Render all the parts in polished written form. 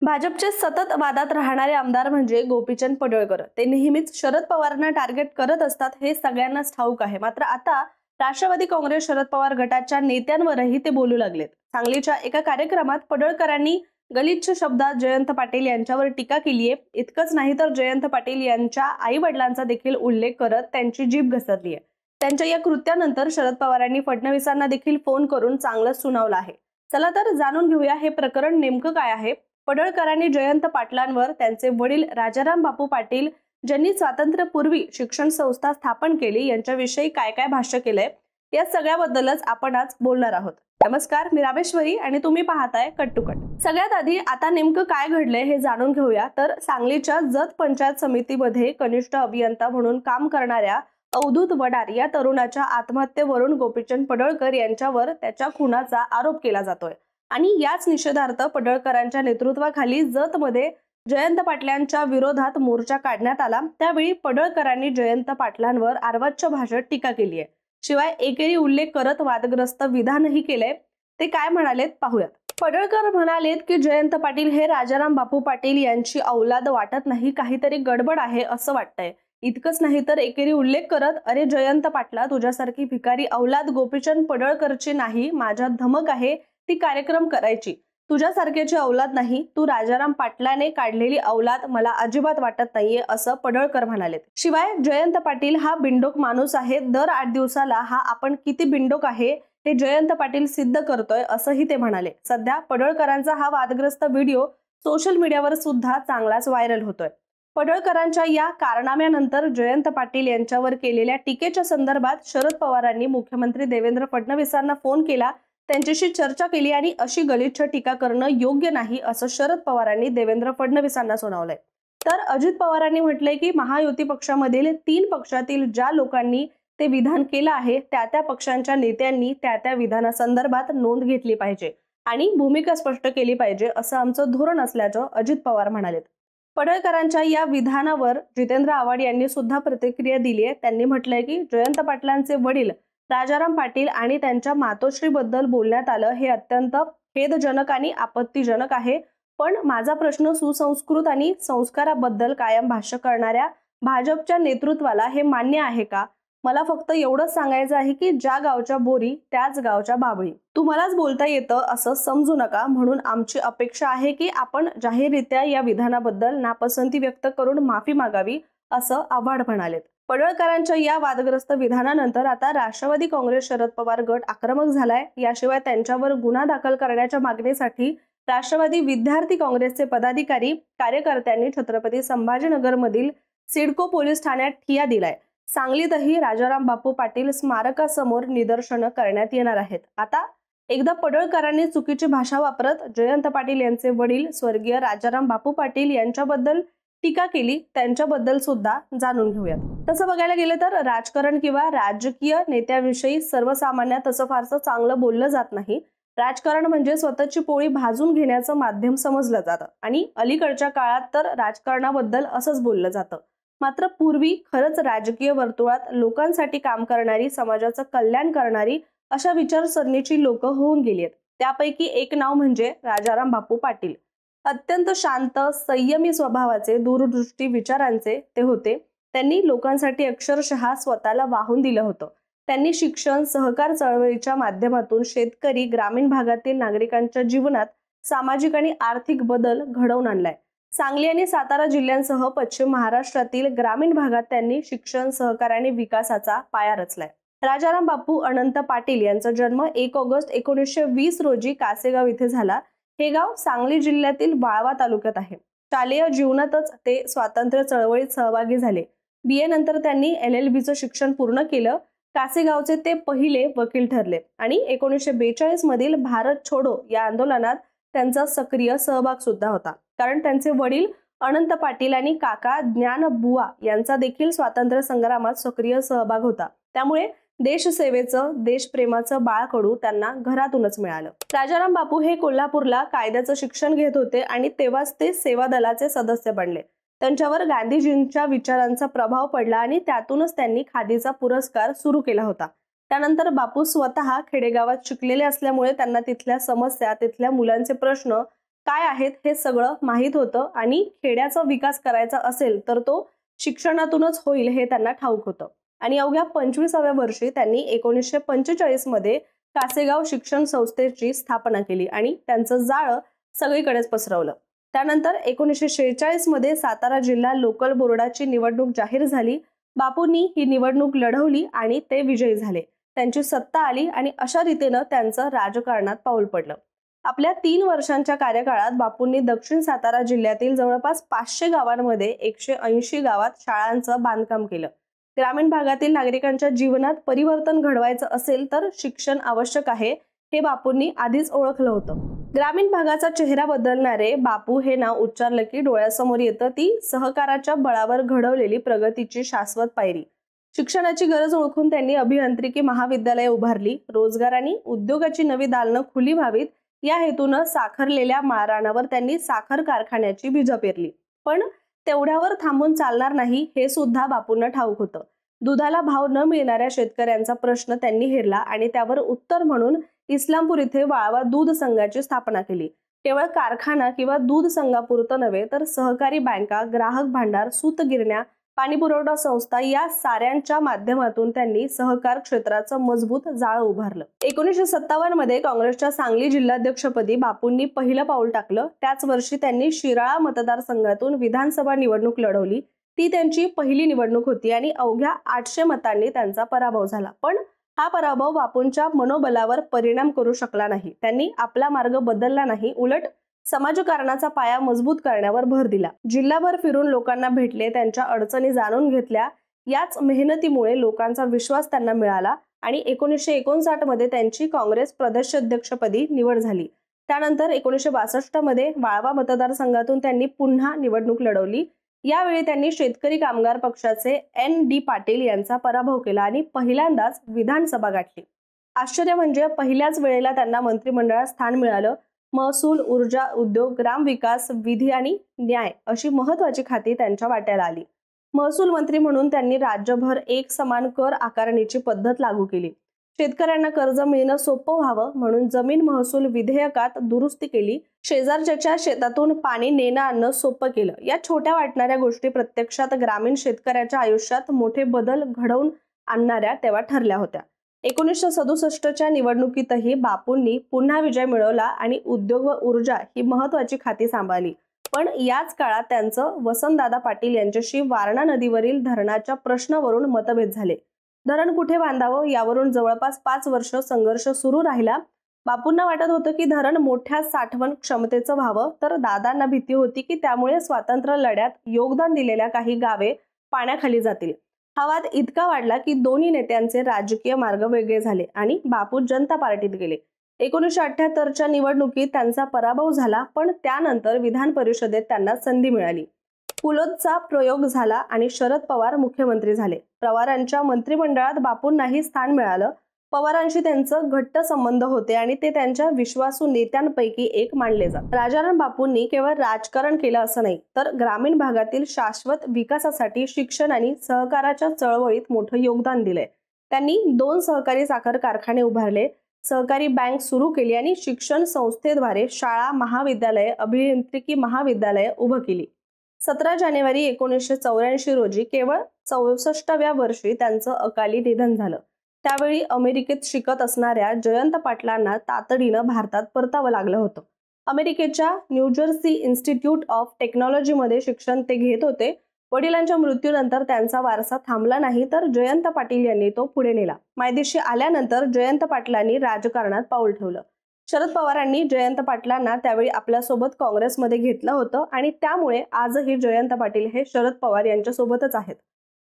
भाजपचे सतत वादात राहणारे आमदार म्हणजे गोपीचंद पडळकर। ते नेहमीच शरद पवारांना टार्गेट करत असतात हे सगळ्यांनाच ठाऊक आहे। मात्र आता राष्ट्रवादी काँग्रेस शरद पवार गटाच्या नेत्यांवरही ते बोलू लागलेत। सांगलीच्या एका कार्यक्रमात पडळकरांनी गलिच्छ शब्दात जयंत पाटील यांच्यावर टीका केली आहे। इतकंच नाही तर जयंत पाटील यांच्या आई वडिलांचा देखील उल्लेख करत त्यांची जीभ घसरली आहे। त्यांच्या या कृत्यानंतर शरद पवारांनी फडणवीसांना देखील फोन करून चांगलंच सुनावलं आहे। चला तर जाणून घेऊया हे प्रकरण नेमकं काय आहे। पडळकरांनी जयंत पाटलांवर त्यांचे वडील राजाराम बापू पाटील ज्यांनी स्वातंत्र्यपूर्वी शिक्षण संस्था स्थापन केली यांच्याविषयी काय काय भाष्य केलंय या सगळ्याबद्दलच आपण आज बोलणार आहोत। नमस्कार, मी रामेश्वरी आणि तुम्ही पाहताय कट टू कट। सगळ्यात आधी आता नेमकं काय घडलंय हे जाणून घेऊया। तर सांगलीच्या जत पंचायत समितीमध्ये कनिष्ठ अभियंता म्हणून काम करणाऱ्या अवधूत वडार या तरुणाच्या आत्महत्येवरून गोपीचंद पडळकर यांच्यावर त्याच्या खुनाचा आरोप केला जातोय आणि याच निषेधार्थ पडळकरांच्या नेतृत्वाखाली जतमध्ये जयंत पाटलांच्या विरोधात मोर्चा काढण्यात आला। त्यावेळी पडळकरांनी जयंत पाटलांवर अर्वाच्य भाषेत टीका केली आहे। शिवाय एकेरी उल्लेख करत वादग्रस्त विधानही केलंय। ते काय म्हणालेत पाहूयात। पडळकर म्हणालेत की जयंत पाटील हे राजाराम बापू पाटील यांची औलाद वाटत नाही, काहीतरी गडबड आहे असं वाटतंय। इतकंच नाही तर एकेरी उल्लेख करत अरे जयंत पाटला, तुझ्यासारखी भिकारी औलाद गोपीचंद पडळकरची नाही, माझ्यात धमक आहे ती कार्यक्रम करायची। तुझ्यासारख्याची औलाद नाही, तू राजाराम पाटलाने काढलेली औलाद मला अजिबात वाटत नाहीये असं पडळकर म्हणालेत। शिवाय जयंत पाटील हा बिंडोक माणूस आहे, दर 8 दिवसाला हा आपण किती बिंडोक आहे हे जयंत पाटील सिद्ध करतोय असंही ते म्हणाले। सध्या पडळकरांचा हा वादग्रस्त व्हिडिओ सोशल मीडियावर सुद्धा चांगलाच व्हायरल होतोय। पडळकरांच्या या कारनाम्यानंतर जयंत पाटील यांच्यावर केलेल्या टीकेच्या संदर्भात शरद पवारांनी मुख्यमंत्री देवेंद्र फडणवीसांना फोन केला, त्यांच्याशी चर्चा केली आणि अशी गलिच्छ टीका करणं योग्य नाही असं शरद पवारांनी देवेंद्र फडणवीसांना सुनावलंय। तर अजित पवारांनी म्हटलंय की महायुती पक्षामधील 3 पक्षातील ज्या लोकांनी ते विधान केलं आहे त्या पक्षांच्या नेत्यांनी त्या विधानासंदर्भात नोंद घेतली पाहिजे आणि भूमिका स्पष्ट केली पाहिजे असं आमचं धोरण असल्याचं अजित पवार म्हणालेत। पडळकरांच्या या विधानावर जितेंद्र आव्हाड यांनी सुद्धा प्रतिक्रिया दिली आहे। त्यांनी म्हटलंय की जयंत पाटलांचे वडील राजाराम पाटील आणि त्यांच्या मातोश्रीबद्दल बोलण्यात आलं हे अत्यंत खेदजनक आणि आपत्तीजनक आहे। पण माझा प्रश्न सुसंस्कृत आणि संस्काराबद्दल कायम भाष्य करणाऱ्या भाजपच्या नेतृत्वाला हे मान्य आहे का? मला फक्त एवढंच सांगायचं आहे की ज्या गावच्या बोरी त्याच गावच्या बाबळी, तुम्हालाच बोलता येतं असं समजू नका। म्हणून आमची अपेक्षा आहे की आपण जाहीररित्या या विधानाबद्दल नापसंती व्यक्त करून माफी मागावी असं आव्हाड म्हणालेत। पडळकरांच्या या वादग्रस्त विधानानंतर आता राष्ट्रवादी काँग्रेस शरद पवार गट आक्रमक झालाय। याशिवाय त्यांच्यावर गुन्हा दाखल करण्याच्या मागणीसाठी राष्ट्रवादी विद्यार्थी काँग्रेसचे पदाधिकारी कार्यकर्त्यांनी छत्रपती संभाजीनगरमधील सिडको पोलीस ठाण्यात ठिय्या दिलाय। सांगलीतही राजाराम बापू पाटील स्मारकासमोर निदर्शनं करण्यात येणार आहेत। आता एकदा पडळकरांनी चुकीची भाषा वापरत जयंत पाटील यांचे वडील स्वर्गीय राजाराम बापू पाटील यांच्याबद्दल टीका केली, त्यांच्याबद्दल सुद्धा जाणून घेऊयात। तसं बघायला गेलं तर राजकारण किंवा राजकीय नेत्याविषयी सर्वसामान्यात तसं फारसं चांगलं बोललं जात नाही। राजकारण म्हणजे स्वतःची पोळी भाजून घेण्याचं माध्यम समजलं जातं आणि अलीकडच्या काळात तर राजकारणाबद्दल असंच बोललं जातं। मात्र पूर्वी खरंच राजकीय वर्तुळात लोकांसाठी काम करणारी, समाजाचं कल्याण करणारी अशा विचारसरणीची लोक होऊन गेली आहेत। त्यापैकी एक नाव म्हणजे राजाराम बापू पाटील। अत्यंत शांत, संयमी स्वभावाचे, दूरदृष्टी विचारांचे ते होते। त्यांनी लोकांसाठी अक्षरशः स्वतःला वाहून दिलं होतं। त्यांनी शिक्षण, सहकार चळवळीच्या माध्यमातून शेतकरी, ग्रामीण भागातील नागरिकांच्या जीवनात सामाजिक आणि आर्थिक बदल घडवून आणलाय। सांगली आणि सातारा जिल्ह्यांसह पश्चिम महाराष्ट्रातील ग्रामीण भागात त्यांनी शिक्षण, सहकार आणि विकासाचा पाया रचलाय। राजाराम बापू अनंत पाटील यांचा जन्म 1 ऑगस्ट 1920 रोजी कासेगाव इथे झाला। हे गाव सांगली जिल्ह्यातील वाळवा तालुक्यात आहे। शालेय जीवनातच ते स्वातंत्र्य चळवळीत सहभागी झाले। BA नंतर त्यांनी LLB शिक्षण पूर्ण केलं। कासेगावचे ते पहिले वकील ठरले आणि 1942 मधील भारत छोडो या आंदोलनात त्यांचा सक्रिय सहभाग सुद्धा होता। कारण त्यांचे वडील अनंत पाटील आणि काका ज्ञानबुवा यांचा देखील स्वातंत्र्य संग्रामात सक्रिय सहभाग होता। त्यामुळे देशसेवेचं, देशप्रेमाचं बाळकडू त्यांना घरातूनच मिळालं। राजाराम बापू हे कोल्हापूरला कायद्याचं शिक्षण घेत होते आणि तेव्हाच ते सेवा दलाचे सदस्य बनले। त्यांच्यावर गांधीजींच्या विचारांचा प्रभाव पडला आणि त्यातूनच त्यांनी खादीचा पुरस्कार सुरू केला होता। त्यानंतर बापू स्वतः खेडेगावात शिकलेले असल्यामुळे त्यांना तिथल्या समस्या, तिथल्या मुलांचे प्रश्न काय आहेत हे सगळं माहीत होतं आणि खेड्याचा विकास करायचा असेल तर तो शिक्षणातूनच होईल हे त्यांना ठाऊक होतं. आणि अवघ्या 25व्या वर्षी त्यांनी 1945 मध्ये कासेगाव शिक्षण संस्थेची स्थापना केली आणि त्यांचं जाळं सगळीकडेच पसरवलं. त्यानंतर 1946 मध्ये सातारा जिल्हा लोकल बोर्डाची निवडणूक जाहीर झाली. बापूंनी ही निवडणूक लढवली आणि ते विजयी झाले. त्यांची सत्ता आली आणि अशा रीतीनं त्यांचं राजकारणात पाऊल पडलं. आपल्या 3 वर्षांच्या कार्यकाळात बापूंनी दक्षिण सातारा जिल्ह्यातील जवळपास 500 गावांमध्ये 180 गावात शाळांचं बांधकाम केलं. ग्रामीण भागातील नागरिकांच्या जीवनात परिवर्तन घडवायचं असेल तर शिक्षण आवश्यक आहे हे बापूंनी आधीच ओळखलं होतं. ग्रामीण भागाचा चेहरा बदलणारे बापू हे नाव उच्चारलं की डोळ्यासमोर येतं ती सहकाराच्या बळावर घडवलेली प्रगतीची शाश्वत पायरी. शिक्षणाची गरज ओळखून त्यांनी अभियांत्रिकी महाविद्यालये उभारली. रोजगार आणि उद्योगाची नवी दालनं खुली व्हावीत या हेतूनं साखरलेल्या माळरानावर त्यांनी साखर कारखान्याची बीजं पेरली. पण तेवढ्यावर थांबून चालणार नाही हे सुद्धा बापूंना ठाऊक होतं. दुधाला भाव न मिळणाऱ्या शेतकऱ्यांचा प्रश्न त्यांनी हेरला आणि त्यावर उत्तर म्हणून इस्लामपूर इथे वाळवा दूध संघाची स्थापना केली. केवळ कारखाना किंवा दूध संघापुरतं नव्हे तर सहकारी बँका, ग्राहक भांडार, सूतगिरण्या, पाणीपुरवठा संस्था या साऱ्यांच्या माध्यमातून त्यांनी सहकार क्षेत्राचं मजबूत जाळं उभारलं. 1957 मध्ये काँग्रेसच्या सांगली जिल्हाध्यक्षपदी बापूंनी पहिलं पाऊल टाकलं. त्याच वर्षी त्यांनी शिराळा मतदारसंघातून विधानसभा निवडणूक लढवली. ती त्यांची पहिली निवडणूक होती आणि अवघ्या 800 मतांनी त्यांचा पराभव झाला. पण हा पराभव बापूंच्या मनोबलावर परिणाम करू शकला नाही. त्यांनी आपला मार्ग बदलला नाही, उलट समाजकारणाचा पाया मजबूत करण्यावर भर दिला. जिल्हाभर फिरून लोकांना भेटले, त्यांच्या अडचणी जाणून घेतल्या. याच मेहनतीमुळे लोकांचा विश्वास त्यांना मिळाला आणि 1959 मध्ये त्यांची काँग्रेस प्रदेशाध्यक्षपदी निवड झाली. त्यानंतर 1962 मध्ये वाळवा मतदारसंघातून त्यांनी पुन्हा निवडणूक लढवली. यावेळी त्यांनी शेतकरी कामगार पक्षाचे ND पाटील यांचा पराभव केला आणि पहिल्यांदाच विधानसभा गाठली. आश्चर्य म्हणजे पहिल्याच वेळेला त्यांना मंत्रिमंडळात स्थान मिळालं. महसूल, ऊर्जा, उद्योग, ग्रामविकास, विधी आणि न्याय अशी महत्वाची खाती त्यांच्या वाट्याला आली. महसूल मंत्री म्हणून त्यांनी राज्यभर एक समान कर आकारणीची पद्धत लागू केली. शेतकऱ्यांना कर्ज मिळणं सोपं व्हावं म्हणून जमीन महसूल विधेयकात दुरुस्ती केली. शेजारच्या शेतातून पाणी नेणं आणणं सोपं केलं. या छोट्या वाटणाऱ्या गोष्टी प्रत्यक्षात ग्रामीण शेतकऱ्याच्या आयुष्यात मोठे बदल घडवून आणणाऱ्या तेव्हा ठरल्या होत्या. 1967च्या निवडणुकीतही बापूंनी पुन्हा विजय मिळवला आणि उद्योग व ऊर्जा ही महत्वाची खाती सांभाळली. पण याच काळात त्यांचं वसंतदादा पाटील यांच्याशी वारणा नदीवरील धरणाच्या प्रश्नावरून मतभेद झाले. धरण कुठे बांधावं यावरून जवळपास 5 वर्ष संघर्ष सुरू राहिला. बापूंना वाटत होतं की धरण मोठ्या साठवण क्षमतेचं व्हावं, तर दादांना भीती होती की त्यामुळे स्वातंत्र्य लढ्यात योगदान दिलेल्या काही गावे पाण्याखाली जातील. हा वाद इतका वाढला की दोन्ही नेत्यांचे राजकीय मार्ग वेगळे झाले आणि बापू जनता पार्टीत गेले. 1978च्या निवडणुकीत त्यांचा पराभव झाला, पण त्यानंतर विधान परिषदेत त्यांना संधी मिळाली. पुलोदचा प्रयोग झाला आणि शरद पवार मुख्यमंत्री झाले. पवारांच्या मंत्रिमंडळात बापूंनाही स्थान मिळालं. पवारांशी त्यांचं घट्ट संबंध होते आणि ते त्यांच्या विश्वासू नेत्यांपैकी एक मानले जातात. राजाराम बापूंनी केवळ राजकारण केलं असं नाही, तर ग्रामीण भागातील शाश्वत विकासासाठी शिक्षण आणि सहकाराच्या चळवळीत मोठं योगदान दिलंय. त्यांनी 2 सहकारी साखर कारखाने उभारले, सहकारी बँक सुरू केली आणि शिक्षण संस्थेद्वारे शाळा, महाविद्यालये, अभियांत्रिकी महाविद्यालये उभं केली. 17 जानेवारी 1984 रोजी केवळ 64व्या वर्षी त्यांचं अकाली निधन झालं. त्यावेळी अमेरिकेत शिकत असणाऱ्या जयंत पाटलांना तातडीनं भारतात परतावं लागलं होतं. अमेरिकेच्या न्यूजर्सी इन्स्टिट्यूट ऑफ टेक्नॉलॉजीमध्ये शिक्षण ते घेत होते. वडिलांच्या मृत्यूनंतर त्यांचा वारसा थांबला नाही, तर जयंत पाटील यांनी तो पुढे नेला. मायदेशी आल्यानंतर जयंत पाटलांनी राजकारणात पाऊल ठेवलं. शरद पवारांनी जयंत पाटलांना त्यावेळी आपल्यासोबत काँग्रेसमध्ये घेतलं होतं आणि त्यामुळे आजही जयंत पाटील हे शरद पवार यांच्यासोबतच आहेत.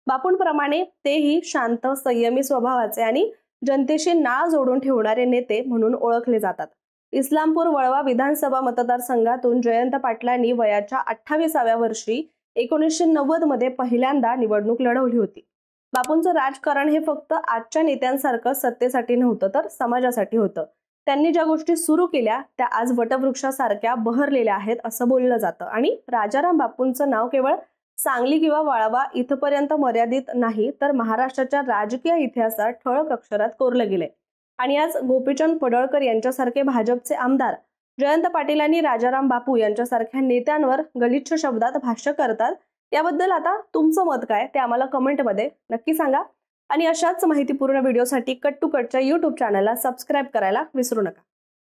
बापूंप्रमाणे तेही शांत, संयमी स्वभावाचे आणि जनतेशी नाळ जोडून ठेवणारे नेते म्हणून ओळखले जातात. इस्लामपूर वळवा विधानसभा मतदारसंघातून जयंत पाटलांनी वयाच्या 28व्या वर्षी 1990 मध्ये पहिल्यांदा निवडणूक लढवली होती. बापूंचं राजकारण हे फक्त आजच्या नेत्यांसारखं सत्तेसाठी नव्हतं, तर समाजासाठी होतं. त्यांनी ज्या गोष्टी सुरू केल्या त्या आज वटवृक्षासारख्या बहरलेल्या आहेत असं बोललं जातं. आणि राजाराम बापूंचं नाव केवळ सांगली किंवा वाळवा इथपर्यंत मर्यादित नाही, तर महाराष्ट्राच्या राजकीय इतिहासात ठळक अक्षरात कोरलं गेलंय. आणि आज गोपीचंद पडळकर यांच्यासारखे भाजपचे आमदार जयंत पाटील आणि राजाराम बापू यांच्यासारख्या नेत्यांवर गलिच्छ शब्दात भाष्य करतात। याबद्दल आता तुमचं मत काय ते आम्हाला कमेंटमध्ये नक्की सांगा आणि अशाच माहितीपूर्ण व्हिडिओसाठी कट टू कटच्या YouTube चॅनलला सबस्क्राइब करायला विसरू नका।